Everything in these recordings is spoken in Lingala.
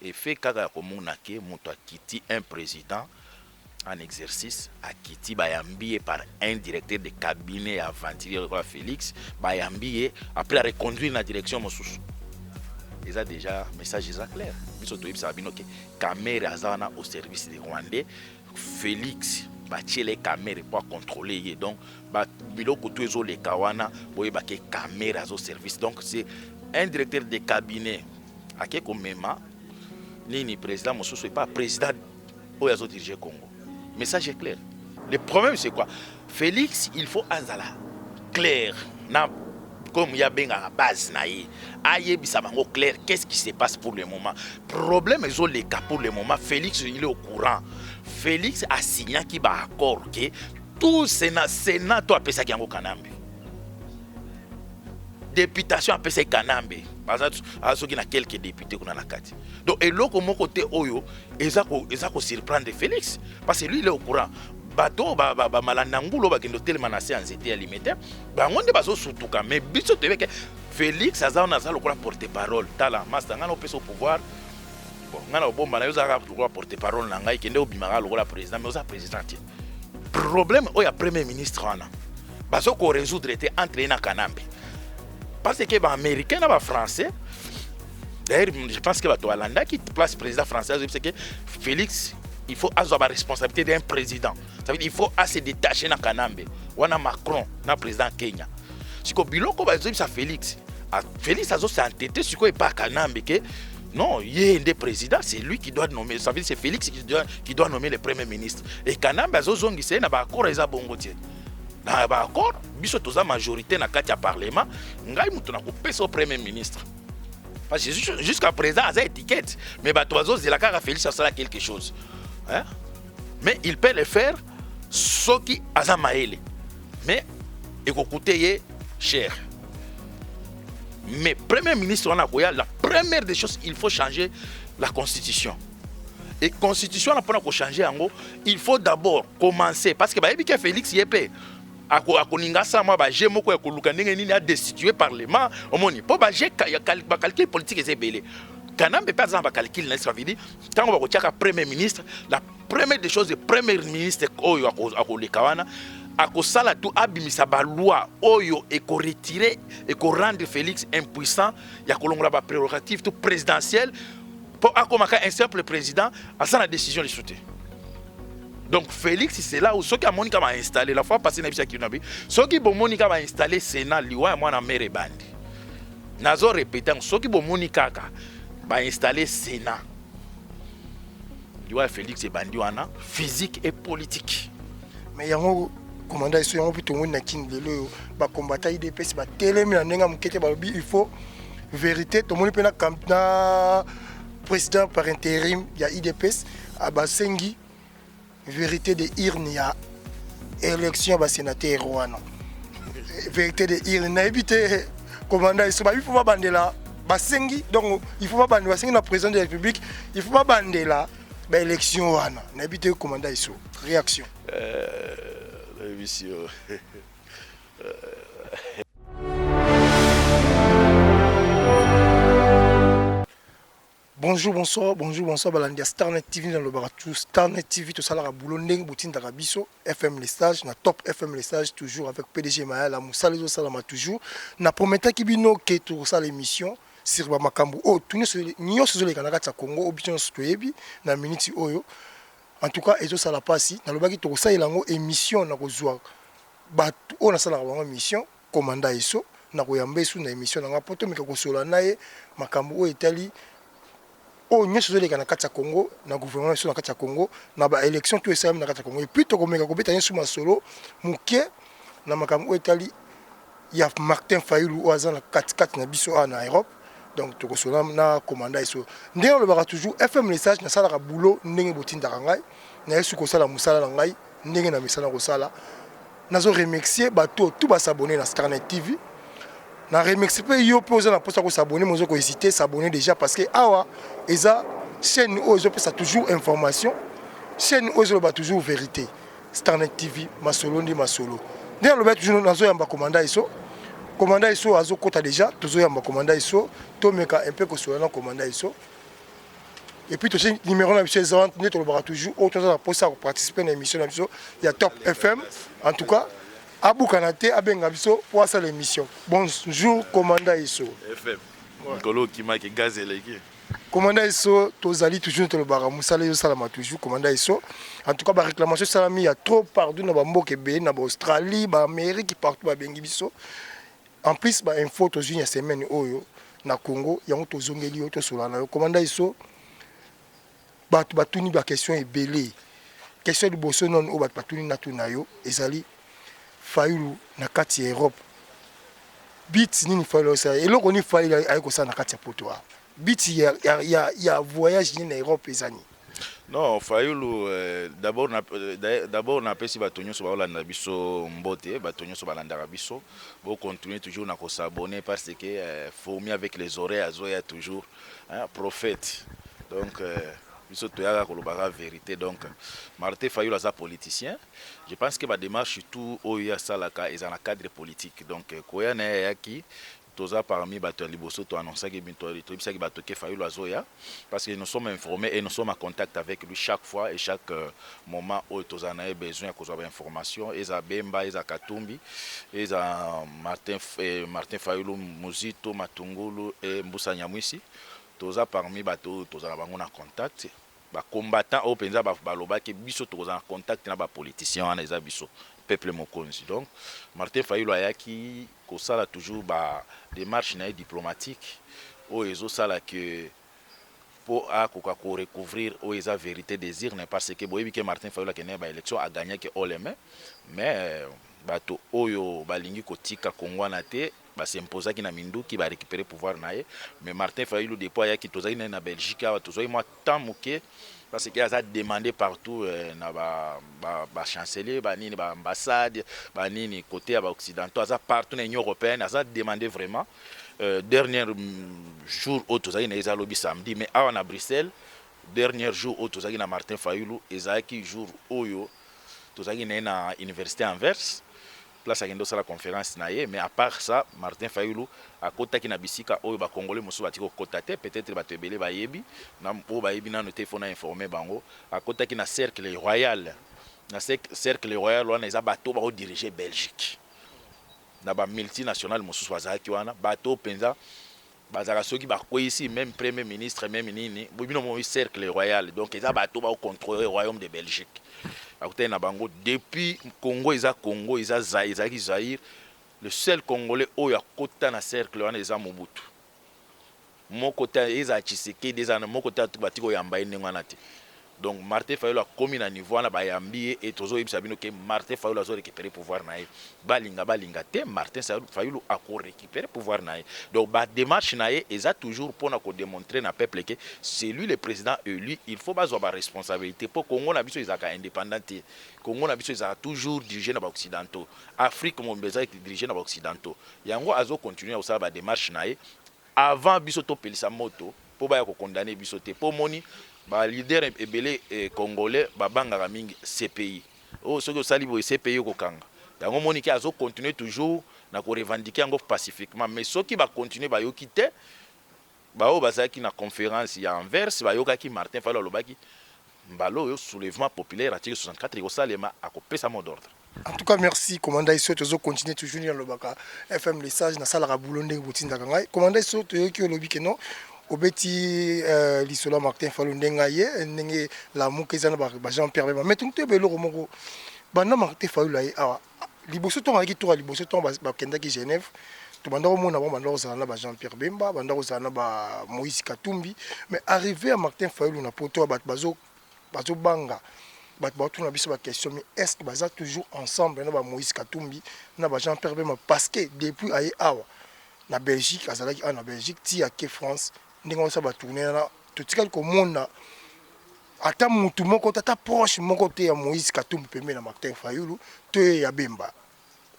et fait kaka komona ke moto akiti un président en exercice akiti bayambié par un directeur de cabinet aventurier quoi Félix bayambié après à reconduire la direction mosusu. Ils ont déjà message clair. Biso to yebisa bino ke caméra azana au service des Rwandais. Félix bâtir les caméras pour contrôler donc ba biloko to ezo le kawana boyeba ke caméra au service. Donc c'est un directeur de cabinet akeko mema ni président mosusu pas président oyazo diriger Congo. Message est clair. Le problème c'est quoi? Félix, il faut azala clair na comme il y a bien à la base naïe aïe bisabango clair qu'est-ce qui se passe pour le moment. Problème ils ont les cas pour le moment. Félix il est au courant. Félix a signé qui va accord que tout Sénat to appelle ça yango kanambe. Députation appelle ça kanambe. Parce que ceux qui na quelques députés qu'on a la carte. Donc et l'autre mon côté oyo ezako surprendre Félix parce que lui il est au courant. Bato malandangulo bakendo tellement na séance était alimentaire bangonde bazo sutuka mais biso te que Félix azana za lokola porte-parole tala master ngana opesa au pouvoir bon ngana bomba na yoza ka porte-parole na ngai kende obimaka lokola président mais oza président problème oya premier ministre wana bazo ko résoudre était entre na kanambe parce que ba américain na ba français d'ailleurs je pense que bato alanda qui place président français c'est que Félix il faut avoir la responsabilité d'un président. Ça veut dire qu'il faut se détacher de Kanambe. On a Macron, le président Kenya. Si vous avez ça Félix, Félix a entêté sur quoi il pas Kanambe que non, il y a un président, c'est lui qui doit nommer. Ça veut dire c'est Félix qui doit nommer le premier ministre. Et Kanambe a zongi c'est na ba accord eza bongo tie. Na ba accord, biso toza majorité na kati ya parlement, ngai mutu na kopesa au premier ministre. Parce que jusqu'à présent, il y a étiquette. Mais Félix a ça quelque chose. Hein? Mais il peut le faire ce qui a maëlé. Mais il va coûter cher. Mais Premier ministre, la première des choses, il faut changer la constitution. Et la constitution, pour changer, il faut d'abord commencer. Parce que Félix y est akoninga sama ba je moko ya koluka ndenge nini a destituer parlement omoni po ba je ba calcul politique ezebele kanambe pas ba calcul na ça veut dire tant on va kotiaka premier ministre la première des choses le premier ministre oyo akoleka wana akosala tout abimisa ba loi oyo et ko retirer et ko rendre Félix impuissant ya kolongola ba prérogative tout présidentielle pour akomaka un simple président à sa décision de sauter. Donc Félix, c'est là où ceux qui ont Monica va installer la fois passée n'habite qui n'habite. Ceux qui ont Monica va installer Sénat, liwa moi na mere bandi. Nazo répétant ceux qui ont Monica va installer Sénat. Liwa Félix et bandi wana physique et politique. Mais yango commandant iso yango plutôt ngoni na kin lelo ba combattant IDPS ba telemi na ndenga mukete ba il faut vérité to moni pena na président par intérim ya IDPS abasengi vérité de urne ya élection ba sénateur rwanda vérité de urne na éviter commandant il faut pas bandela basengi donc il faut pas bandela basengi na président de la République il faut pas bandela ba élection wana na éviter commandant iso réaction monsieur Bonjour, bonsoir, Balandia Starnet TV dans le Baratou, Starnet TV, tout ça là, Boulondeng, Boutine d'Arabiso, FM Les Sages, na Top FM Les Sages, toujours avec PDG Maya, la Moussa les Salama toujours. Na prometta qui bino que tout ça l'émission sur Bamakambu. Oh, tout nous sommes les Canadiens Congo, obligation stoyebi, na minute oyo. En tout cas, et ça la passe, na le baki tout ça il a une émission na kozwa. Bah, on a ça la émission, commanda iso, na koyambe sous na émission na poto mais ko sola nae, Makambu o Italie. Oh, nous sommes les Canadiens Congo, na gouvernement sur la Canada Congo, na ba élection tout ça na Canada Congo. Et puis to komeka ko betanya suma solo, muke na Makambu Italie, il y a Martin Fayulu oaza na 4 na biso en Europe. Donc to kosola na commanda iso. Ndé on le verra toujours FM message na sala ka boulot ndenge botinda ngai, na yesu ko sala musala ngai, ndenge na misala ko sala. Nazo remercier bato tout ba s'abonner na Starnet TV. Na remercie pe yo poser na poste ko s'abonner mozo ko hésiter s'abonner déjà parce que awa eza chaîne ozo pe ça toujours information chaîne ozo ba toujours vérité Starnet TV masolo ndi masolo ndé lo ba toujours nazo yamba commanda iso azo kota déjà toujours yamba commanda iso to meka un peu ko sola na commanda iso Et puis, le numéro de M. nous toujours autant pour participer à l'émission. Il y a Top FM. En tout cas, Abou Kanate, Abengabiso, pour ça l'émission. Bonjour, commandant Isso. FM. Nikolo Kimaki Gazeleki. Commandant Isso, Tozali toujours le bar. Moussala Salama toujours, commandant Isso. En tout cas, la réclamation Salami, il y a trop pardon dans Mbokébe, dans Australie, dans Amérique, partout à Bengibiso. En plus, il y a une photo il y a semaine Oyo, na Congo, il y a un tozongeli auto solana. Commandant Isso, batuni ba question est belé. Question de bosso non o batuni na tunayo, ezali Fayulu na kati Europe. Bit nini Fayulu ça. Et loko ni Fayulu ayiko ça na kati poto. Bit il y a voyage en Europe ezani. Non, Fayulu d'abord on a pesi batonyo so balanda biso mbote, batonyo so balanda biso. Bon continuer toujours na ko s'abonner parce que faut mieux avec les oreilles azoya toujours hein, prophète. Donc biso toyaka kolobaka vérité donc Martin Fayulu aza politicien. Je pense que ma démarche tout oya salaka est dans le cadre politique. Donc koya na yaki toza parmi bato liboso to annoncer que binto to bisaki bato ke Fayulu azoya parce que nous sommes informés et nous sommes en contact avec lui chaque fois et chaque moment où toza na besoin de kozwa information eza Bemba eza Katumbi eza Martin Fayulu Muzito Matungulu et Mbusa Nyamwisi toza parmi bato toza na bango na contact ba combattant au penza ba loba ke biso toza en contact na ba politicien wana eza biso peuple mokonzi. Donc Martin Fayulu ayaki ko sala toujours ba démarche na diplomatique o ezo sala que pour a ko recouvrir o eza vérité désir ne parce que boyebi que Martin Fayulu ke ne ba élection a gagné que oleme mais bato oyo balingi kotika Kongo na te ba s'imposa ki na minduki ba récupérer pouvoir nae mais Martin Fayulu depuis ayaki tozali na Belgique a tozali moi tant moké parce qu'il a demandé partout na ba chancelier ba nini ba ambassade ba nini côté ba occidentaux a partout na Union européenne a demandé vraiment dernier jour au tozali na eza lobby samedi mais à na Bruxelles dernier jour au tozali na Martin Fayulu ezaki jour oyo tozali na université Anvers place à la conférence naie mais à part ça Martin Fayulu a kota ki na bisika oyo ba congolais mosu batiko kotate peut-être ba tebele ba yebi na po ba yebi na noté fona informer bango a kota ki na cercle royal wana eza bato ba diriger Belgique na ba multinational mosu bazaki wana bato penza bazaka soki ba ko ici même premier ministre même nini bobino mo cercle royal donc eza bato ba contrôler royaume de Belgique na bango depuis Congo eza Zaïre le seul congolais oyo akota na cercle wana eza Mobutu moko ta eza Tshisekedi eza moko ta batiko yamba ndengwana te. Donc Martin Fayulu a commis na niveau na bayambi et tozo yebisa bino ke Martin Fayulu a récupérer pouvoir nae balinga te Martin Fayulu a récupérer pouvoir nae. Donc ba démarche nae eza toujours pour na ko démontrer na peuple que c'est lui le président élu, il faut bazo ba responsabilité pour Congo na biso ezaka indépendant. Congo na biso ezaka toujours dirigé na ba occidentaux. Afrique mo beza dirigé na ba occidentaux. Yango azo continuer aussi ba démarche nae avant biso to pelisa moto pour ba ko condamner biso te pour moni ba leader ebele congolais ba bangaka mingi CPI o soko sali bo CPI ko kanga yango moni ki azo continuer toujours na ko revendiquer yango pacifiquement mais soki ba continuer ba yoki te ba o bazaki na conférence ya Anvers ba yokaki Martin Fayulu lobaki mbalo yo soulèvement populaire article 64 ko salema akopesa mot d'ordre. En tout cas, merci. Commandant Isso, tu continuer toujours dans le Baka FM les sages na sala rabulonde botinda kangai. Commandant Isso, tu yoki lobi que non obeti lisola Martin Fayulu ndenga ye ndenge la mukezana ba Jean-Pierre Bemba mais tunte belo moko banda Martin Fayulu ay awa liboso to ngaki to liboso to ba kenda ki Genève to banda ko mona banda ozana ba Jean-Pierre Bemba banda ozana ba Moïse Katumbi mais arrivé à Martin Fayulu na poto ba bazo banga ba tuna biso ba question mais est-ce que baza toujours ensemble na ba Moïse Katumbi na ba Jean-Pierre Bemba parce que depuis ay awa na Belgique azalaki na Belgique ti ke France ndingo sa ba tourner na to tikali ko mona ata mutu moko tata proche moko te ya Moïse Katumbi pembe na Martin Fayulu to ya Bemba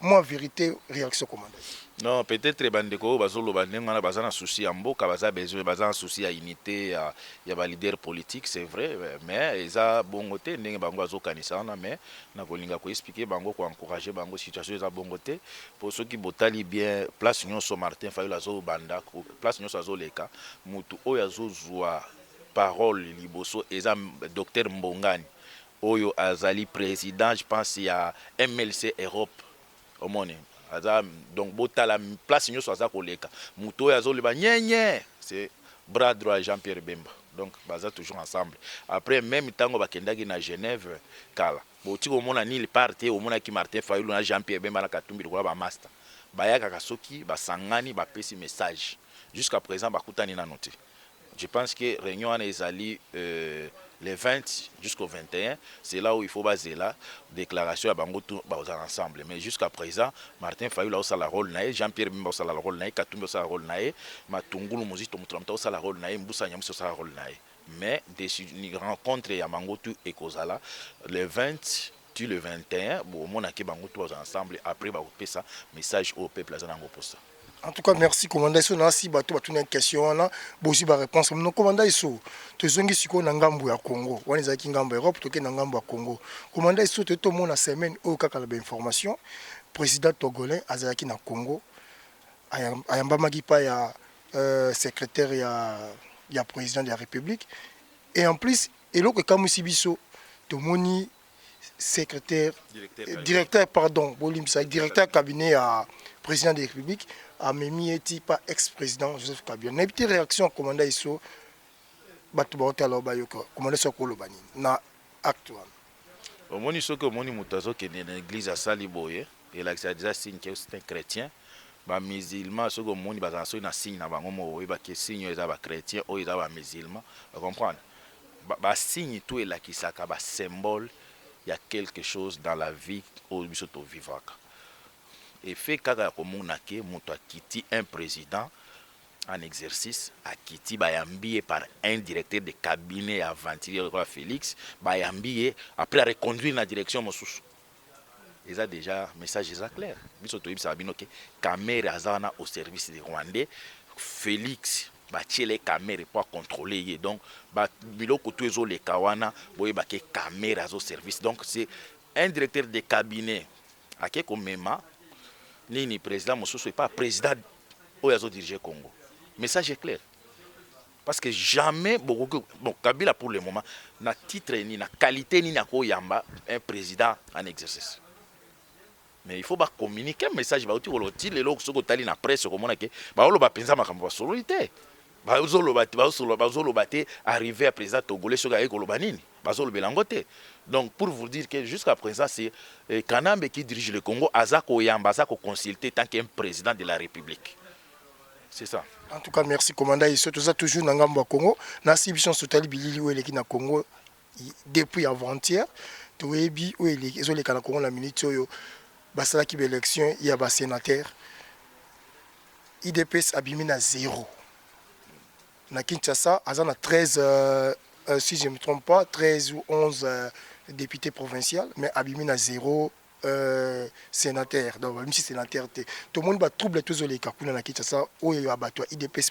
moi vérité réaction commandant. Non peut-être bandeko bazolo bandengana bazana souci ya mboka baza besoin bazana souci ya unité ya ba leader politique c'est vrai mais eza bongo te ndenge bango azokanisa na mais na kolinga ko expliquer bango ko encourager bango situation eza bongo te pour ceux qui botali bien place nyonso Martin Fayulu azo banda place nyonso azo leka mutu oyo azozwa parole liboso eza docteur Mbongani oyo azali président je pense ya MLC Europe omone aza donc botala place nyonso aza koleka muto oyo azoloba nyenye c'est bras droit Jean-Pierre Bemba donc baza toujours ensemble après même tango bakendaki na Genève kala boti komona nil parte omonaki Martin Fayulu na Jean-Pierre Bemba na Katumbi lokola ba master bayaka soki basangani bapesi message jusqu'à présent bakutani na noté. Je pense que réunion en ezali les 20 jusqu'au 21, c'est là où il faut baser la déclaration à bango tout ensemble. Mais jusqu'à présent, Martin Fayulu a la rôle nae, Jean-Pierre Bemba a la rôle nae, Katumbi a la rôle nae, Matungulu Muzito Mutramta a la rôle nae, Mboussa Nyamso a la rôle nae. Mais des rencontres à bango tout et Kozala, les 20 tu le 21, bon mon aki bango tout ensemble après ba ça message au peuple azanango pour ça. En tout cas, merci, commandant. Si on a une question, on a aussi une réponse. Nous, commandant, tu es un Ngambu à Congo. On est à Ngambu Europe, tu es un Ngambu à Congo. Commandant, tu es tout la semaine où il y a information. Président togolais, Azaki na Congo. Ayamba Magipa, il y a secrétaire, il y a président de la République. Et en plus, et là, quand tu Sibiso, tu es secrétaire, directeur cabinet à président de la République. Amemi eti pas ex-président Joseph Kabila. Na petite réaction commandant iso batu ba hôtel bayoko. Commandant sokolo bani na actuel. Omoni soko omoni mutazo ke na église à Saliboye et là c'est déjà signe que c'est un chrétien. Ba musulman soko omoni bazanso na signe na bango mo ba ke signe eza ba chrétien o eza ba musulman. Vous comprenez? Ba signe tout est là qui saka ba symbole il y a quelque chose dans la vie au bisoto vivaka. Et fait kaka komona ke moto akiti un président en exercice akiti bayambié par un directeur de cabinet aventurier quoi Félix bayambié après à reconduire la direction mosusu. Ils a déjà message clair. Biso to ibisa bino ke caméra azana au service des Rwandais Félix batie les caméras pour contrôler donc ba biloko to ezo le kawana boye ba ke caméra au service donc c'est un directeur de cabinet akeko mema ni président Mosusu n'est pas président où il a dirigé Congo. Message est clair. Parce que jamais, bon, Kabila pour le moment, n'a titre ni na qualité ni na koyamba un président en exercice. Mais il faut pas communiquer un message. Bah, tu les logs sur tali na presse comme on a que, bah, on va penser ma campagne solité. Bah, on va arriver à président togolais sur gaïko lobanini. Bah, on belangote. Donc, pour vous dire que jusqu'à présent, c'est Kanambe qui dirige le Congo, Azako Yamba, Azako consulté tant qu'un président de la République. C'est ça. En tout cas, merci, commandant. Il se toujours dans Ngambo Congo. Nasi Bishon Sotali Bilili, où il est na Congo depuis avant-hier. Tu es bi, où il est na Congo, la minute, basala qui élection, il y a un sénateur. IDPS abîmé à 0. Na Kinshasa, Azana 13, si je ne me trompe pas, 13 ou 11 députés provinciaux, mais abîmé à 0 sénateur. Donc, même si sénateur, tout le monde va troubler tous les cas. Pour la Kinshasa, où il y a battu IDPS,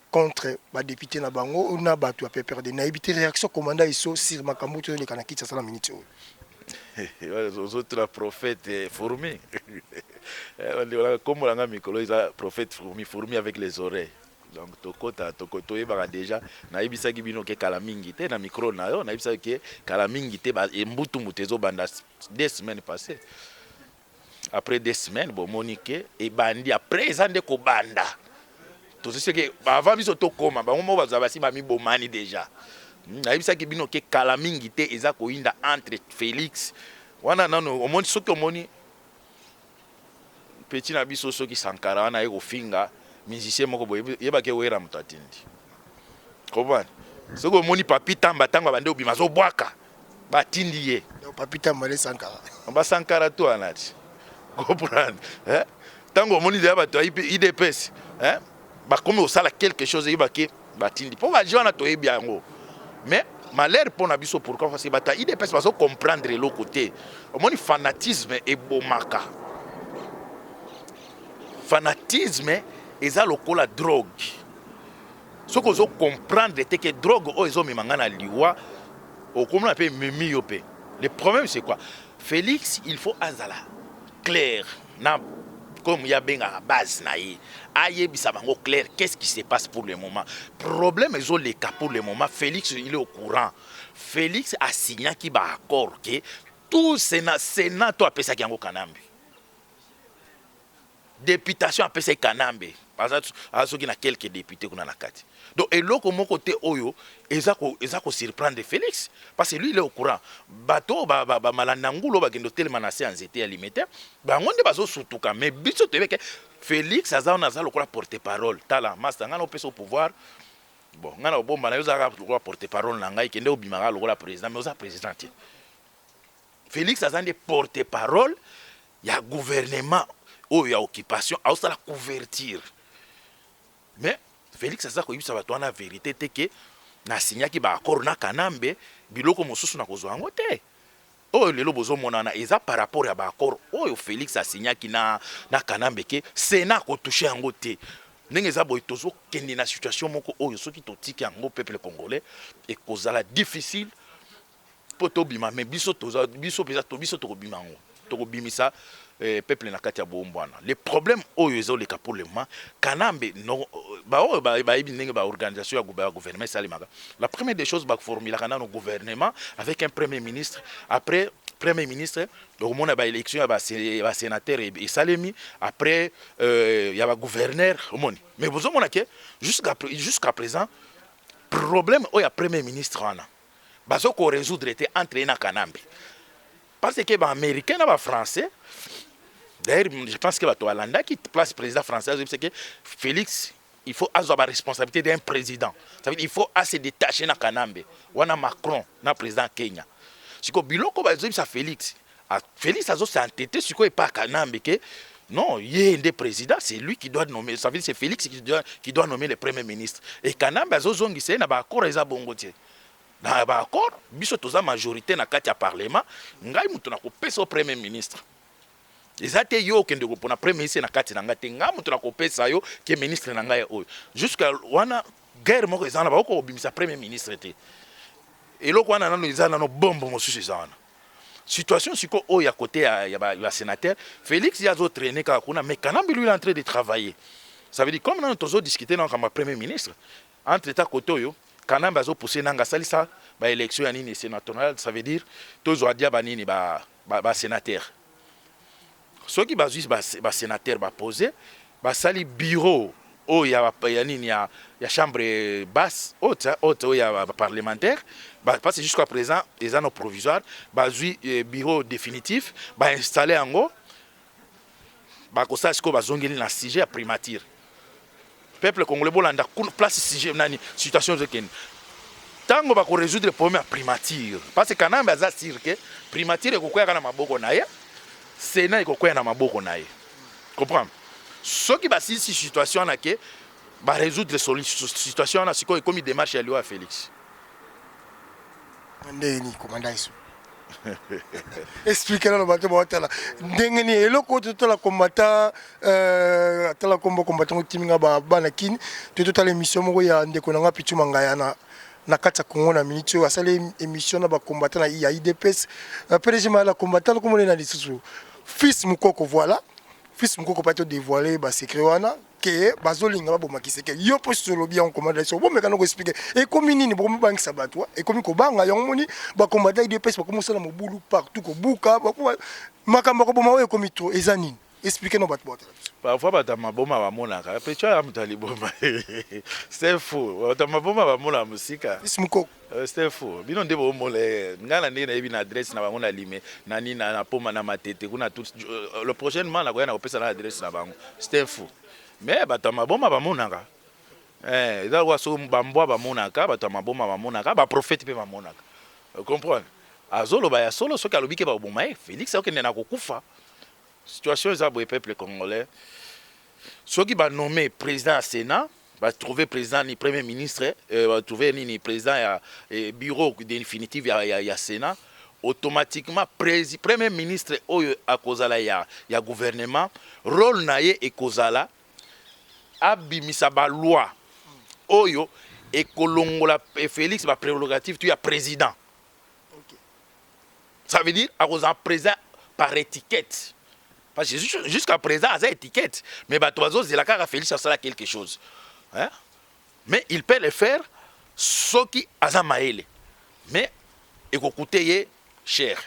contre les députés na bango, on a battu à perdre. Na évité réaction commandant iso sur Makambo tous les cas na Kinshasa la minute. Les autres prophètes fourmis. Comme on a mis le prophète fourmi avec les oreilles. Donc tokoto yebaka déjà nayebisaki bino ke kala mingi te na micro na yo nayebisaki ke kala mingi te ba mbutu mutezo banda 2 semaines passées. Après 2 semaines bon monique et bandi après ça ndeko banda. Tout ce que avant biso to koma ba mo bazaba si ba mi bomani déjà. Nayebisaki bino ke kala mingi te eza ko inda entre Félix wana nano omoni soki omoni petit na biso soki Sankara wana eko finga musicien moko boye yeba ke wera mutatindi comprendre soko moni papi tamba tanga bande obima zo bwaka batindi ye papi tamba le Sankara ba Sankara to anati comprendre tango moni de ba to IDPS ba comme au sala quelque chose yeba ke batindi po ba jona to yebi yango mais malheur pour na biso pourquoi parce que bata IDPS ba zo comprendre le côté moni fanatisme et bomaka fanatisme eza lokola drogue. Ce que vous comprendre c'est que drogue o ezo mimangana liwa o comme on appelle mimi Le problème c'est quoi? Félix, il faut azala clair na comme ya benga à base na ye ayebisa bango clair qu'est-ce qui se passe pour le moment. Problème ezo les cas pour le moment. Félix il est au courant. Félix a signé qui ba accord que tout Sénat to apesa ki yango Kanambe. Députation apesa Kanambe. Parce que soki na quelques députés kuna na kati. Donc eloko mon côté oyo ezako surprendre Félix parce que lui il est au courant. Bato ba malanangulo ba gendo tellement na séance était alimentaire. Ba ngonde bazo sutuka mais biso tebe que Félix aza on aza lokola porte-parole. Tala master ngana opesa au pouvoir. Bon, ngana obomba na yoza lokola porte-parole na ngai kende obimaka lokola président mais oza président. Félix aza des porte-parole ya gouvernement ou ya occupation a aussi la couverture. Mais Félix aza ko yibisa bato na vérité te que na signaki ba accord na Kanambe biloko mosusu na kozwa ngo te. Oyo lelo bozo monana eza par rapport ya ba accord oyo Félix a signaki na Kanambe ke Sénat ko toucher yango te. Ndenge eza boy tozo kendi na situation moko oyo soki totiki yango peuple congolais et kozala difficile poto bima mais biso pesa to biso to bima ngo. To bimisa peuple na kati ya bombwana. Le problème oyo ezo le pour le moment Kanambe no ba ndenge ba organisation ya gouvernement salimaka. La première des choses ba formuler kana no gouvernement avec un premier ministre après premier ministre donc mon ba élection ya ba sénateur et salemi après ya ba gouverneur omoni. Mais vous mona que jusqu'à présent problème oyo ya premier ministre wana bazo ko résoudre était entre na Kanambe. Parce que les Américains et les Français, d'ailleurs, je pense que les Hollandais qui place président français, c'est que Félix, il faut avoir la responsabilité d'un président. Ça veut dire qu'il faut se détacher de Kanambe. Ou de Macron, le président Kenya. Si vous avez Félix, Félix a s'entêté sur quoi pas Kanambe. Non, il y a un des présidents, c'est lui qui doit nommer. Ça veut dire que c'est Félix qui doit nommer le premier ministre. Et Kanambe a zongi, c'est un accord et bongotier. Dans l'accord, biso toza majorité na kati ya parlement, ngai mutu na kopesa au premier ministre. Ezate yo kende ko pona premier ministre na kati na ngate nga mutu na kopesa yo ke ministre na ngai oyo. Jusqu'à wana guerre moko ezana ba ko bimisa premier ministre te. Et loko wana nano ezana no bombo mosusu ezana. Situation siko oyo ya côté ya sénateur, Félix yazo traîner ka kuna mais Kanambe lui il est en train de travailler. Ça veut dire comme nous tozo discuter dans comme premier ministre entre ta côté yo Kanambe azo pousser nanga salisa ba élection ya nini sénatoriale, ça veut dire tozo adia ba nini ba sénateur. Ceux qui bazui ba sénateur ba poser ba sali bureau o ya nini ya chambre basse haute ya parlementaire parce que jusqu'à présent les anneaux provisoires bazui bureau définitif ba installer yango ba kosa siko bazongeli na sujet à primature. Peuple congolais bolanda place sujet nani situation de ken tango ba ko résoudre le problème à primature parce que Kanambe aza sûr que primature ekokwea kana maboko na ye Sénat ekokwea na maboko na ye comprendre ce qui ba si situation na ke ba résoudre situation na siko comme démarche ya loi Félix ndeni commandant iso expliquez le bateau botala ndenge ni eloko totola combattant tala combattant timinga ba na kin totola émission moko ya ndeko nanga Pichu Mangaya na kati ya Congo na minute oyo asali émission na ba combattant na ya IDPS PDG la combattant comme on est na lisusu fils Mukoko voilà fils Mukoko pas te dévoiler ba secret wana que bazolinga ba makiseke yo po solo bien en commandation bon mais quand on expliquer et comme nini bon bank sabatwa et comme ko banga yango moni ba combattant IDPS ba commencer na mobulu partout ko buka ba makamba ko boma comme to ezanini expliquer no batwa parfois bata maboma ba monaka pecho ya mutali boma c'est faux bata maboma ba mona musika fils Mukoko c'est faux bino ndebo mole ngana ndena ebi na adresse na bango na lime na nini na poma na matete kuna tout le prochainement na ko na opesa na adresse na bango c'est faux. Mais bato maboma bamonaka eza kwa so bambwa bamonaka bato maboma bamonaka ba prophète pe bamonaka comprendre azolo ba ya solo soki alobike ba boma Félix okende na kokufa situation eza boye peuple congolais soki ba nommé président à Sénat ba trouver président ni premier ministre ba trouver ni président ya bureau définitif ya Sénat automatiquement premier ministre oyo akozala ya gouvernement rôle na ye ekozala abimisa ba loi oyo ekolongola Félix ba prérogative tu ya président. Ça veut dire à cause président par étiquette parce que jusqu'à présent aza étiquette mais bato bazozela kaka Félix asala quelque chose hein? Mais il peut le faire soki aza maele mais ekokuter ye cher.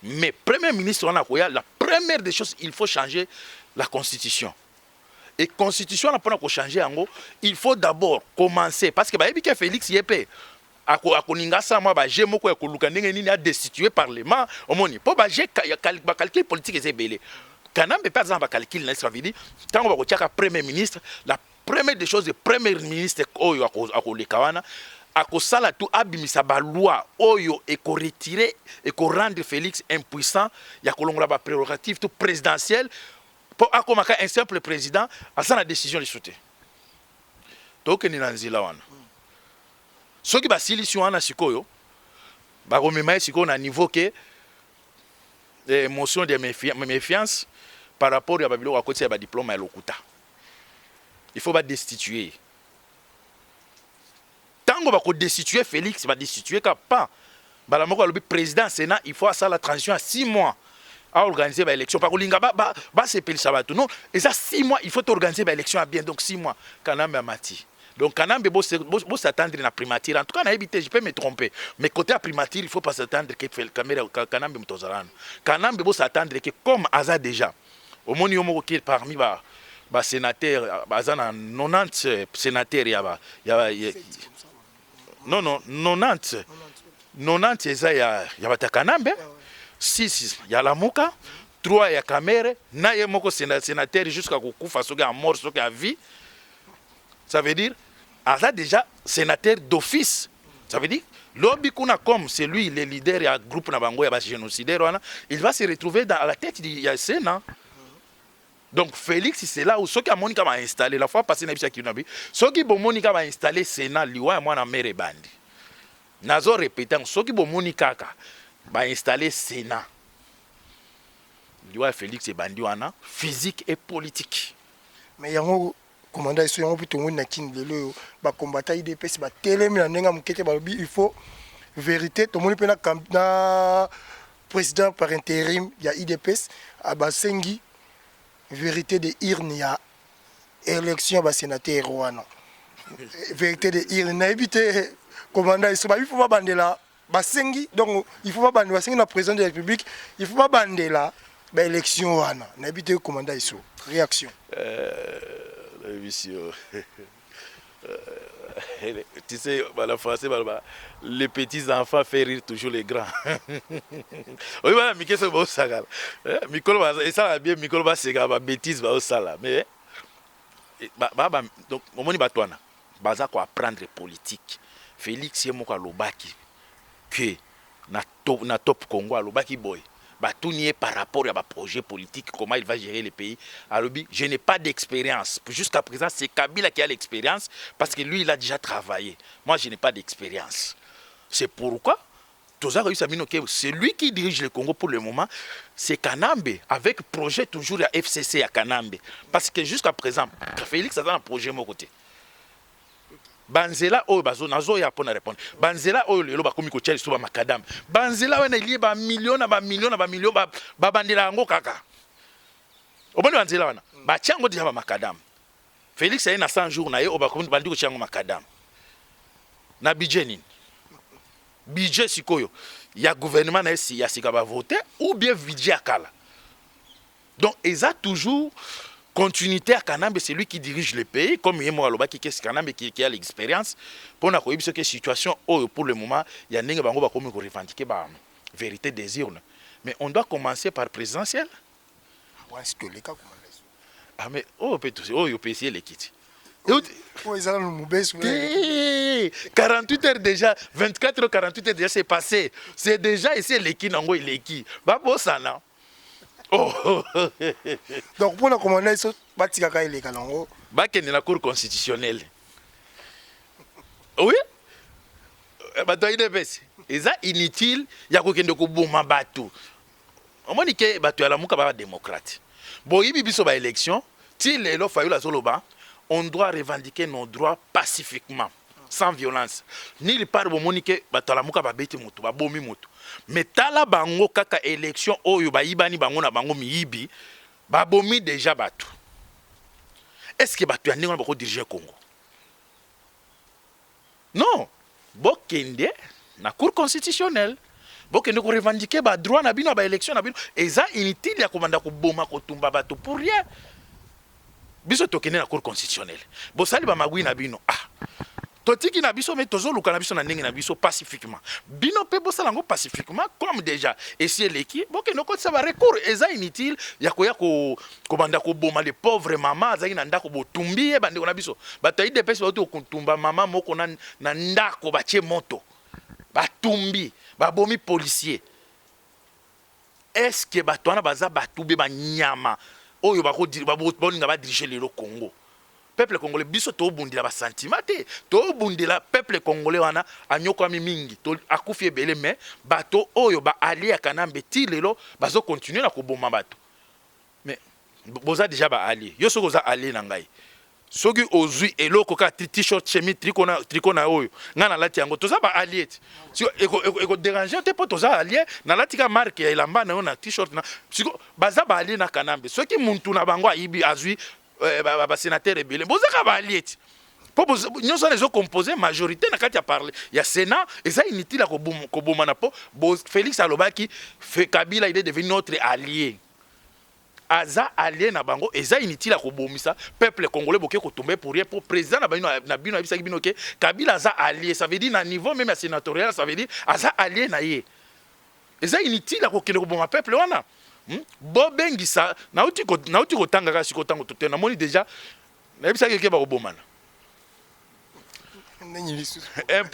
Mais premier ministre on a koya la première des choses il faut changer la constitution. Et constitution on a pas changer yango, il faut d'abord commencer parce que bayebi ke Félix yepe akoninga sa moi ba je moko ya koluka ndenge nini a destituer parlement omoni po ba je ba calcul politique ezebele kanambe pas za ba calcul na ça veut dire tango ba ko tiaka premier ministre la première des choses le premier ministre oyo akoleka wana akosala tout abimisa ba loi oyo et ko retirer et ko rendre Félix impuissant ya kolongola ba prérogative tout présidentielle pour akomaka un simple président à sa décision de sauter donc ni nanzila wana soki basilisi wana sikoyo bakomema sikoyo na niveau ke motion de méfiance par rapport à babiloko akoti ya ba diplôme ya lokuta il faut ba destituer tango bako destituer Félix ba destituer ka pas bala moko alobi président Sénat il faut ça la transition à 6 mois à organiser ba élection pas kolinga ba sepelisa bato non et ça 6 mois il faut organiser ba élection à bien donc 6 mois kanambe amati. Donc, Kanambe, il s'attendre à la primature. En tout cas, je peux me tromper. Mais côté à primature, il ne faut pas s'attendre que Kanambe Mtozaran. Kanambe, il s'attendre que, comme Aza déjà, au moins, il y a parmi les sénateurs, 90 sénateurs, non, 90. 90, il y a Kanambe, 6, il y a la Mouka, 3, il y a Kamere, 9, il y a sénateur jusqu'à Koufa, ceux qui sont morts, ceux qui sont vie. Ça veut dire, Aza déjà sénateur d'office. Ça veut dire, l'Obi Kuna comme c'est lui le leader du groupe Nabango, il va se retrouver à la tête du Sénat. Donc Félix, c'est là où ceux qui ont Monica va installer, la fois passée, ceux qui ont Monica va installer Sénat, liwa moi na mere bandi. Nazo répétant, ceux qui ont Monica va installer Sénat. Liwa Félix et bandi wana, physique et politique. Mais commandant iso yango puto ngoni na kin lelo ba combattant IDPS ba telemi na ndenga mukete ba il faut vérité to moni pena na président par intérim ya IDPS abasengi vérité de urne ya élection ba sénateur wana vérité de urne na éviter commandant iso ba il faut pas bandela basengi donc il faut pas bandela basengi na président de la République il faut pas bandela ba élection wana na éviter commandant iso réaction tu sais, la français, les petits enfants font rire toujours les grands. Oui, voilà, Mickey, c'est bon, ça. Et ça va bien, Mickey, c'est une bêtise, ça. Mais, donc, au moment où tu as apprendre politique, Félix, c'est moi qui que na top Congo, Lobaki boy. Tout nier par rapport à un projet politique, comment il va gérer le pays. Alors, je n'ai pas d'expérience. Jusqu'à présent, c'est Kabila qui a l'expérience parce que lui, il a déjà travaillé. Moi, je n'ai pas d'expérience. C'est pourquoi, c'est lui qui dirige le Congo pour le moment. C'est Kanambe, avec projet toujours à FCC à Kanambe. Parce que jusqu'à présent, Félix a un projet de mon côté. Banzela oyo bazo nazo ya pona répondre banzela oyo lelo bakomi ko tchali soba makadam banzela wana lié ba million ba bandela ngo kaka oboni banzela wana ba tchango déjà ba makadam Félix a na 100 jours na ye obakomi bandi ko tchango makadam na budget nini budget sikoyo ya gouvernement na si ya sika ba voter ou bien budget akala donc ils a toujours continuité à Kanambe, c'est lui qui dirige le pays, comme Yemo Alobaki, qui est Kanambe qui a l'expérience. Pour la situation, pour le moment, il y a des gens qui ont revendiqué la vérité des urnes. Mais on doit commencer par présidentiel. Ah, mais on peut essayer les kits. 48 heures déjà, 24 heures, 48 heures déjà, c'est passé. C'est déjà ici les kits, les kits. Babo Sana. Oh. Donc pour la commander ça batika il est kalango bakende la cour constitutionnelle. Oui. Bato IDPS. Eza inutile ya kokende ko boma bato. Omoni ke bato ya la muka ba démocrate. Bo yibi biso ba élection, ti lelo fayo la soloba, on doit revendiquer nos droits pacifiquement. sans violence nulle part bomoni ke batalamuka babeti moto babomi moto mais tala bango kaka élection oyo bayibani bango na bango miyibi babomi déjà bato est-ce que bato ya ndenge wana bako diriger Congo non bokende na cour constitutionnelle bokende ko revendiquer ba droit na bino ba élection na bino eza inutile ya komanda ko boma ko tumba bato pour rien biso tokende na cour constitutionnelle bosali ba magui na bino totiki na biso mais tozoluka na biso na ndenge na biso pacifiquement bino pe bosala ngo pacifiquement comme déjà esi eleki bokende ko tsaba recours eza inutile ya koya ko banda ko boma les pauvres maman azaki na ndako botumbi bande ko na biso bato IDPS bato kotumba mama moko na ndako batie moto batumbi babomi policier est-ce que bato wana baza batube banyama oyo bako boninga ba diriger le Congo peuple congolais biso to bundila ba sentiment te to bundila peuple congolais wana anyokwami mingi to akufi ebele mais bato oyo ba allié kanambe ti lelo bazo continuer na koboma bato mais boza déjà ba allié yo soko za allié na ngai soki ozui eloko ka t-shirt chemise tricot na oyo nga na lati yango toza ba allié si eko déranger te po toza allié na lati ka marque ya elamba na yo na t-shirt na siko baza ba allié na kanambe soki muntu na bango ayibi azui ba sénateur ebele bozaka ba allié po nyonso les composé majorité na kati ya parler ya Sénat eza inutile ko bomana po Félix alobaki Kabila il est devenu notre allié aza allié na bango eza inutile ko bomisa peuple congolais boké ko tomber pour rien pour président na bino bisaki bino ke Kabila aza allié ça veut dire na niveau même sénatorial ça veut dire aza allié na ye eza inutile ko kele ko boma peuple wana bobengisa nauti ko tanga kasi ko tango totena moni déjà na bisaki ke ba ko bomana un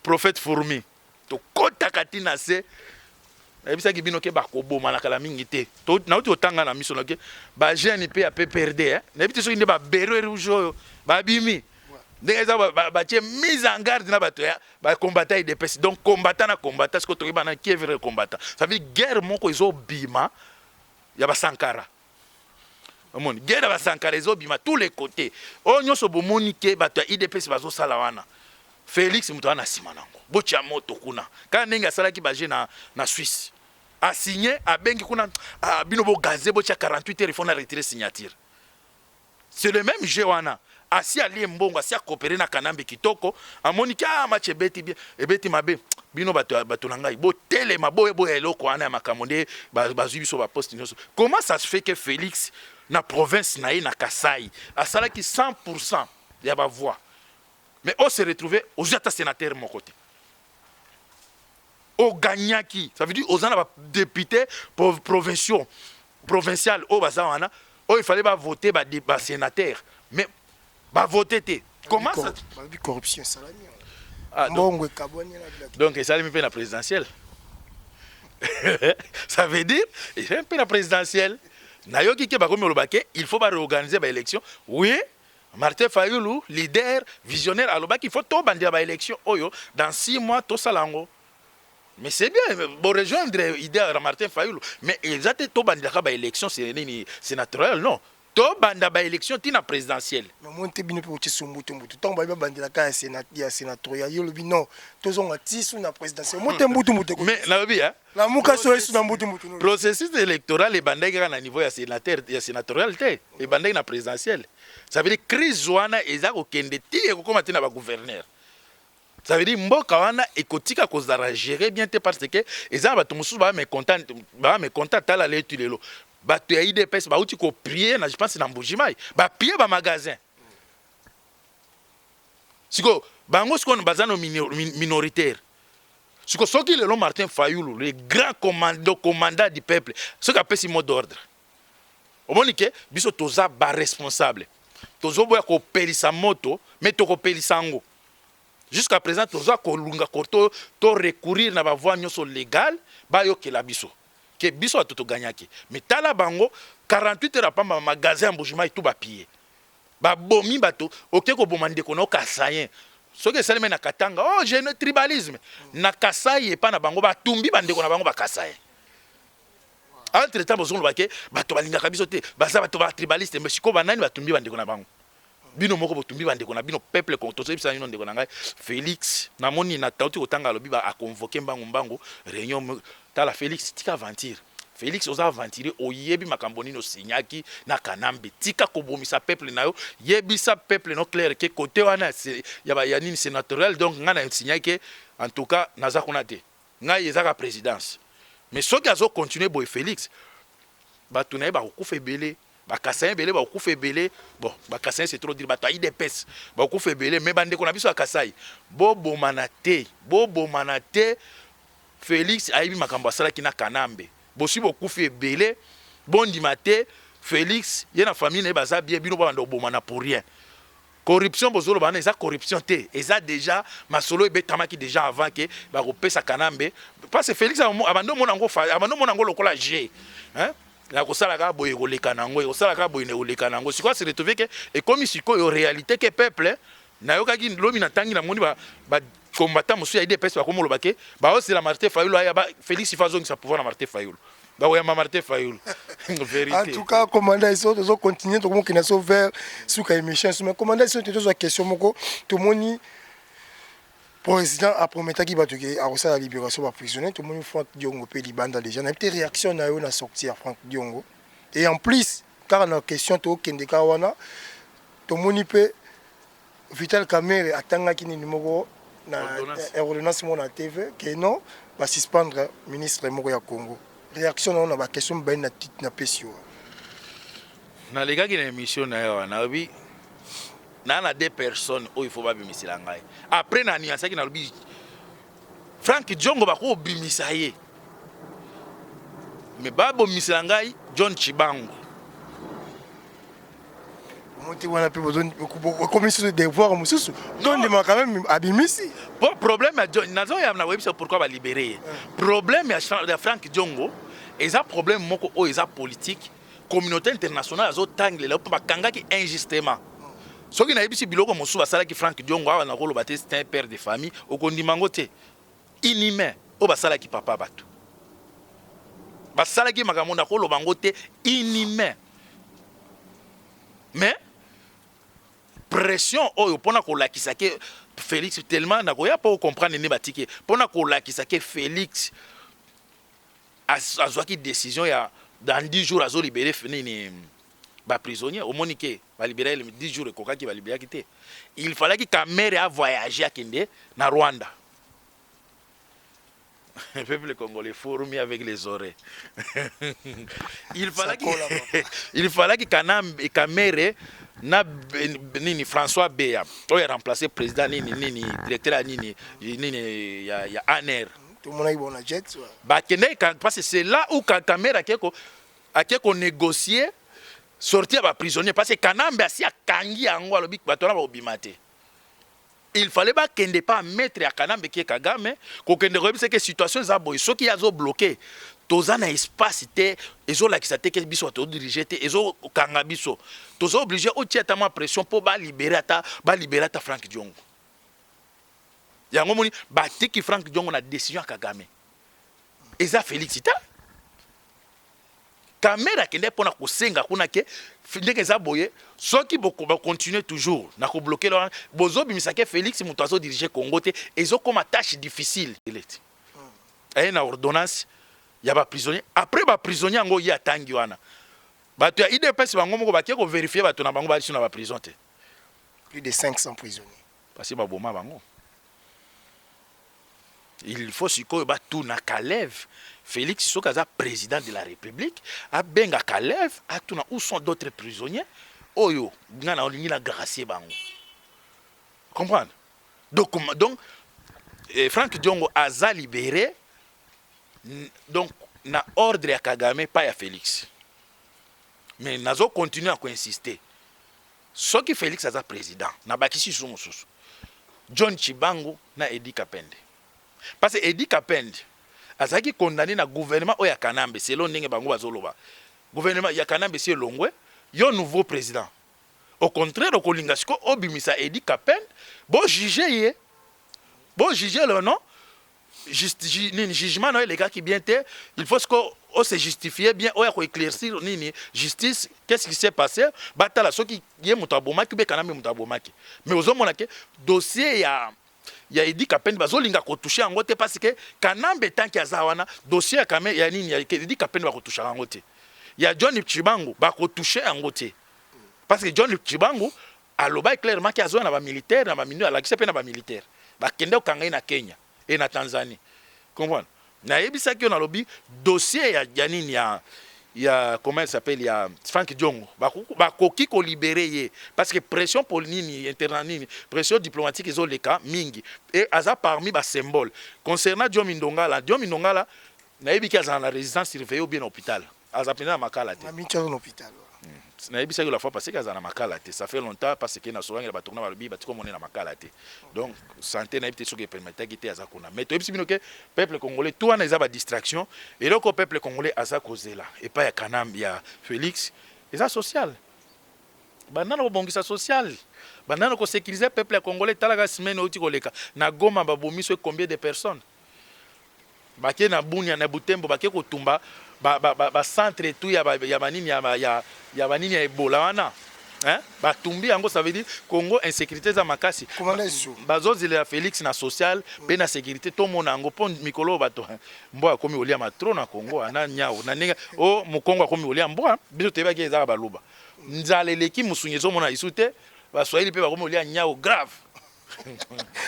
prophète fourmi to kota katina se ebisaki bino ke bakoboma na kala mingi te to nauti otanga na miso ke ba jeune pe a PPRD na biti so inde ba bero rouge ba bimi ndenge za ba tie mise en garde na bato ya ba combattant IDPS donc combattant na combattant ce que to ba na qui est vrai combattant ça veut guerre moko izo bima ya ba Sankara amon guerre ba Sankara izo bima tous les côtés o nyoso bomoni ke bato ya IDPS bazo sala wana Félix muto na simanango bocha moto kuna kana ndenge asalaki baje na Suisse a signé a bengi kuna bino bo gazé bocha 48 heures il faut na retirer signature c'est le même jeu wana asi ali mbongo asi coopérer na kanambe kitoko amoni ka match beti bien ebeti mabe bino bato na ngai bo tele maboye boye eloko wana ya makamonde bazui biso ba poste nyonso comment ça se fait que Félix na province na ye na Kasai asalaki 100% ya ba voix mais on se retrouve aux états sénateurs mon côté au gagnaki ça veut dire aux ana députés provincial au bazawana oh il fallait pas voter ba sénateur mais ba voter té comment ça corruption salami donc ça lui fait la présidentielle ça veut dire il fait un peu la présidentielle nayoki ke ba komi olobake il faut ba réorganiser ba élection oui Martin Fayulu, leader, visionnaire, alors qu'il faut tout bandir à l'élection, dans 6 mois, tout ça lango. Mais c'est bien, bon rejoindre l'idée de Martin Fayulu, mais ils ont tout bandir à l'élection, c'est naturel, non. Tout bandir à l'élection, c'est la présidentielle. Mais moi, je suis venu sur le tout temps, je bandir à sénatorial, je dis non, tous ont ati sur la présidentielle. Moi, je suis mais la vie, hein. La mouka sur le processus électoral est bandé à niveau sénatorial, et bandé à présidentielle. Ça veut dire crise wana eza ko kende ti e ko komati na ba gouverneur. Ça veut dire mboka wana ekotika ko zara gérer bien te parce que eza ba tumusu ba me content tala le tulelo. Ba to ya IDPS ba uti ko prier na je pense na Mbujimai. Ba prier ba magasin. Siko bango siko no bazano minoritaire. Siko soki le Martin Fayulu, le grand commandant du peuple, ce qu'a pesi mot d'ordre. Omonike biso toza ba responsable. Tozo boya ko pelisa moto mais to ko pelisa ngo jusqu'à présent tozo ko lunga ko to recourir na ba voie nyonso légal ba yo ke la biso ke biso to gagnaki mais tala bango 48 heures pa magasin Mbujima tout ba piller ba bomi bato oké ko bomande ko no kasayen soki salime na Katanga oh j'ai un tribalisme na Kasai et pas na bango ba tumbi bande ko na bango ba Kasai entre temps bozon lobake bato balingaka biso te baza bato ba tribaliste mais siko banani batumbi bande ko na bango bino moko botumbi bandeko na bino peuple kontoso bisa bino ndeko na ngai Félix namoni na tauti kotanga lobi ba a convoquer mbangu réunion tala Félix tika aventure Félix oza aventure oyebi makambo nino signaki na Kanambe tika kobomisa peuple na yo yebisa peuple no clair ke côté wana ya nini c'est naturel donc ngana signaki en tout cas naza kuna te ngai ezaka présidence mais soki azo continuer boy Félix batu na ye ba kokufa ebele bakassin belé ba kokufa ebele bon bakassin c'est trop dire bato a IDPS ba kokufa ebele mais bande ko na biso akasai bobo manate Félix ayibi makambo asala ki na Kanambe bosi bokufa ebele bondi mate Félix ye na famille na baza bien bino ba bando bomana pour rien corruption bozolo bana eza corruption te eza déjà masolo ebetamaki déjà avant que ba kopesa Kanambe parce que Félix abando mona ngo lokola G hein la kosala ka boye koleka nango kosala ka boye ne koleka nango siko se retrouver que et comme siko yo réalité que peuple na yo kaki lobi na tangi na moni ba combattant musu ya IDPS ba komolo bake ba aussi la Martin Fayulu ya ba Félix Fazong sa pouvoir na Martin Fayulu ba oya Martin Fayulu vérité en tout cas commandant ils sont continuer donc qui na so vers suka émission mais commandant ils sont toujours question moko tout moni président a promis qu'il va la libération des prisonniers. Tout le monde Franck Diongo peut libérer déjà. On a une réaction à sortir Franck Diongo. Et en plus, car on a une question tout le monde peut Vital Kamerhe attendre qu'il y ait un numéro ordonnance mon TV que non va suspendre le ministre Moko ya Congo. Réaction on a une question ben na pesio. Na les gars qui une émission na oui. Nana deux personnes où il faut pas bimisa ngai après na nuance qui na lobi Franck Diongo ba ko bimisa ye mais babo bimisa ngai John Chibangu monter wana pe besoin commission de devoir mususu donc il m'a quand même abimisi bon problème à John nazo ya na webisa pourquoi ba libérer problème ya Franck Diongo eza problème moko o eza politique communauté internationale azo tangle la pa kanga ki injustement ce qui n'a pas biloko mosu basala ki Franck Diongo na rolo baté c'est un père de famille au kondimango te inhumain o basala ki papa bato basala ki makambo na rolo bango te inhumain mais pression oyo pona ko lakisa ke Félix tellement na ko ya pas comprendre ne batike pona ko lakisa ke Félix azwaki décision ya dans 10 jours azo libérer nini ba prisonnier au monique va libérer les 10 jours koka qui va libérer quitter il fallait que Kamerhe a voyagé à Kende na Rwanda le peuple congolais fourmi avec les oreilles il fallait que Kamerhe na nini François Beya oya remplacer président nini directeur nini ya ANR tout le monde a bon jet ba Kende parce que c'est là où Kamerhe a qu'à négocier sortir ba prisonnier parce que Kanambe asi akangi yango alobi batona ba obimate il fallait pas kende pas mettre à Kanambe qui Kagame ko kende rebise que situation za boy soki yazo bloqué toza na espace te ezo la kisate ke biso to diriger te ezo kanga biso tozo obligé o tia ta ma pression pour ba libérer ta Franck Diongo yango moni ba tiki Franck Diongo na décision Kagame eza félicita Kamerhe kende pona ko senga kuna ke ndenge za boye soki boko ba continuer toujours na ko bloquer là bozo bimisa ke Félix muto azo diriger Congo te ezo comme tâche difficile eleti na ordonnance ya ba prisonnier après ba prisonnier ngo ya tangi wana bato ya IDPS bango moko ba ko vérifier bato na bango ba na ba prison te plus de 500 prisonniers parce que ba boma bango il faut siko ba tout na Kalev Félix Sokaza président de la République a benga Kalev a tout na où sont d'autres prisonniers oyo ngana olingi na gracier bango comprendre donc Franck Diongo a libéré donc na ordre ya Kagame pas ya Félix mais nazo continuer à insister ce qui Félix a président na bakisi sumususu John Chibangu na Edi Kapende parce que Edi Kapende azaki condamné na gouvernement oya Kanambe selon ndenge bango bazoloba gouvernement ya Kanambe c'est longwe yo nouveau président au contraire au kolingasiko obimisa Edi Kapende bo juger le non jugement les gars qui bien te il faut qu'on se justifie bien on a éclaircir nini justice qu'est-ce qui s'est passé batala soki ye mutabomaki be kana me mutabomaki mais ozomona ke dossier ya Edi Kapende bazolinga ko toucher yango te parce que Kanambe tanki azawana dossier kame ya nini ya Edi Kapende ba ko toucher yango te ya John Chibangu ba ko toucher yango te parce que John Chibangu aloba clairement ki azona ba militaire na ba minu ala kisepe na ba militaire ba kende okanga na Kenya et na Tanzanie comprendre na yebisa ki on alobi dossier ya nini ya comment il s'appelle ya Frank Diongo ba koki ko libérer parce que pression pour nini internanini pression diplomatique ils ont les cas mingi et aza parmi ba symbole concernant Diomi Ndongala na yebi ki aza na résidence surveillée ou bien hôpital aza pena makala te na micha dans l'hôpital na yebi la fois passée kaza na makala te ça fait longtemps parce que na solange ba tourna ba lobi ba tiko mona na makala te donc santé na yebi te soki permettre ki te aza kuna mais to yebi bino ke peuple congolais tout wana eza ba distraction et le peuple congolais aza kozela et pas ya Kanam ya Félix eza social banana ko bongisa social banana ko sécuriser peuple congolais talaga semaine oti koleka na Goma ba bomiso combien de personnes baké na Bunia na Butembo baké ko tumba ba centre tout ya banini ya banini ya Ebola wana hein batumbi yango ça veut dire Congo insécurité za makasi bazozile ya Félix na social pe na sécurité to mona yango pon mikolo bato mboa komi olia matro na Congo ana nyao na ninga o mukongo komi olia mboa biso teba ke za baluba nzale leki musunyezo mona isute ba Swahili pe ba komi olia nyao grave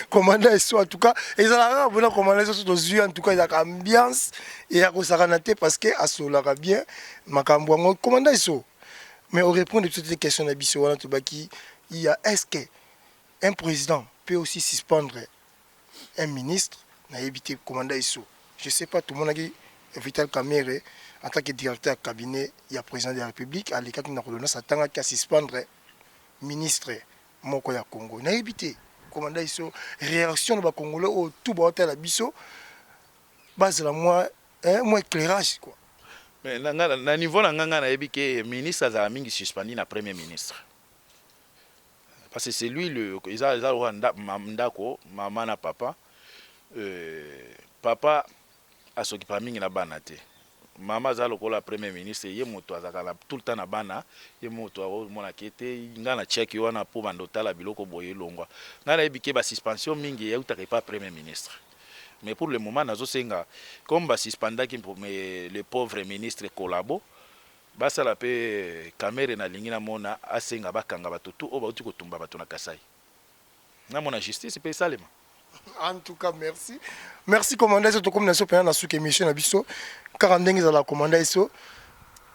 commandant Esso en tout cas ils ont bon commandant Esso aux en tout cas il y a ambiance et à Kosaranate parce que asolaka bien makambo commandant Esso mais au répondre de toutes les questions d'Abisso wana tobaki il y a est-ce que un président peut aussi suspendre un ministre na éviter commandant Esso je sais pas tout le monde a dit Vital Kamerhe en tant que directeur de cabinet il y a président de la République à l'état d'une ordonnance attend qu'à suspendre ministre moko ya Congo na éviter commandant Esso réaction de Congolais au tout bas la biso base la moi éclairage quoi mais na niveau na nganga na yebi ke ministre za mingi suspendu na premier ministre parce que c'est lui le ils a Rwanda ndako maman na papa papa asoki pa mingi na bana te mama za lokola premier ministre ye moto azakala tout le temps na bana ye moto mona kete ngana check wana po bandotala biloko boye longwa ngana ebike ba suspension mingi ya utaka pas premier ministre mais pour le moment nazo senga comme ba suspendaki le pauvre ministre Kolabo basa la pe Kamere na lingina mona asenga bakanga batutu o bauti kotumba bato na Kasai na mona justice pe salema. En tout cas, merci. Merci, commandant. C'est comme nous sommes dans cette émission. 40 ans, la commandant.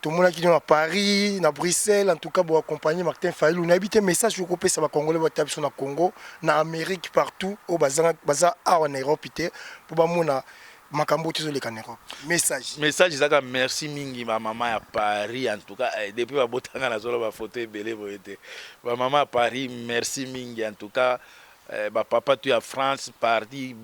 Tout le monde qui est à Paris, à Bruxelles, en tout cas, pour accompagner Martin Fayulu. On a habité un message sur le ça va Congolais, au Congo, en Amérique, partout, au Bazar, en Europe, pour que makambo tozoleka en Europe. Message zaka merci mingi ma maman à Paris en tout cas depuis ba botanga na zolo ba photo belé boyete. Ba maman à Paris merci mingi en tout cas. Papa tu à France parti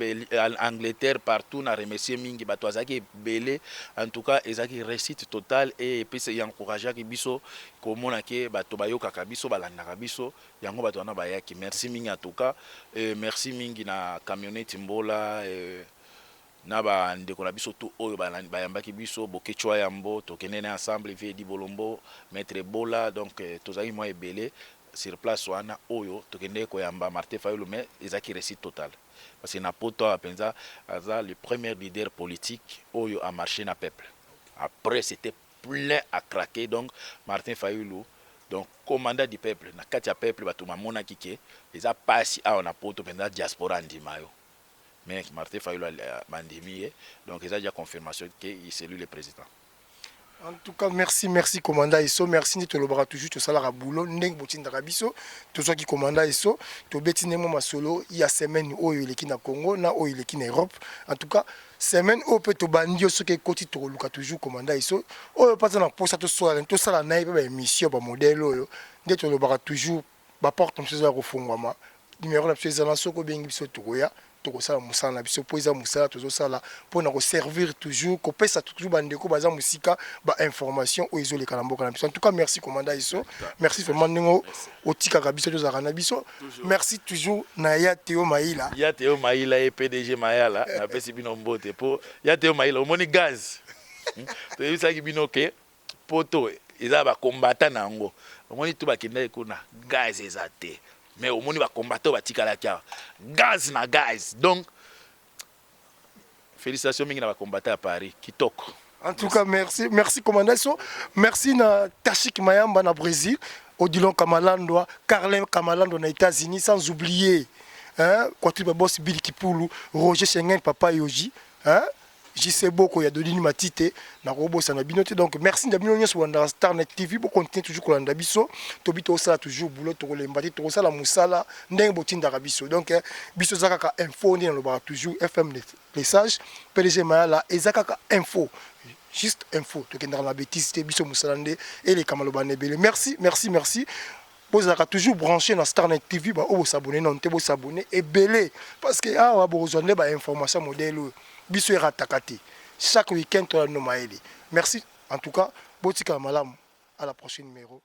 Angleterre partout na remercier mingi bato azaki belé en tout cas ezaki réussite totale et puis c'est encourager ki biso komona ke bato bayoka ka biso balanda ka biso yango bato na bayaki merci mingi en tout cas merci mingi na camionnette Mbola na ba ndeko na biso tout oyo bayambaki biso bokechwa yambo tokene ensemble vie di Bolombo maître Bola donc tozaki moi ebelé sur place wana oyo tokende ko yamba Martin Fayulu mais ezaki réussite total parce que na poto apenza aza le premier leader politique oyo a marché na peuple après c'était plein à craquer donc Martin Fayulu donc commandant du peuple na katia peuple batu mamona kike eza pasi a na poto penza diaspora ndimayo mais Martin Fayulu bandimi donc eza déjà confirmation que c'est lui le président. En tout cas, merci commandant Esso, merci de te le bras toujours, tu as la boulot, n'eng botin d'Arabiso, tout ça qui commandant Esso, tu betine moi solo, il y a semaine où il est qui na Congo, na où il est qui na Europe. En tout cas, semaine où peut te bandio ce qui côté tu le toujours commandant Esso, oh pas dans pour ça tout ça la naïve émission ba modèle, dès tu le bras toujours, ba porte comme ça au fond moi. numéro na biso ezala soko bengi biso tokoya tokosala mosala na biso po eza mosala tozosala mpona koservir toujours kopesa toujours bandeko baza mosika bainformation oyo ezoleka na mboka na biso. En tout cas merci commanda iso, merci vraiment ndenge otikaka biso tozalaka na biso. Merci toujours na ya Théo Maïla, ya Théo Maïla et PDG Mayala napesi bino mbote po ya Théo Maïla omoni gaz toyebisaki bino ke poto eza bakombata na yango omoni tu bakendaki kuna gaz eza te mais omoni bakombata batikalaki awa gaz na gaz. Donc félicitations mingi na bakombata à Paris kitoko. En tout cas merci commandant so, merci na Tachik Mayamba na Brésil, Odilon Kamalandwa, Carlin Kamalandwa na États-Unis, sans oublier Quatribe Boss Billy Kipulu, Roger Schengen Papa Yoji, JC Boko ya Dodini Matite na Robo Sanabinote. Donc merci d'abino nyos wanda Starnet TV pour continuer toujours kolanda biso tobito sala toujours boulot to lembati to sala musala ndenge botinda biso. Donc biso zakaka info ni na loba toujours FM les sages PDG Mayala ezakaka info juste info to kendra la bêtise te biso musalande et les kamaloba nebele. Merci. Vous avez toujours branché dans Starnet TV, vous s'abonnez, non, vous s'abonnez et belé parce que vous avez besoin d'informations modèles. Biso ratakati. Chaque week-end, tu as nos maïli. Merci en tout cas. Botika Malam. À la prochaine numéro.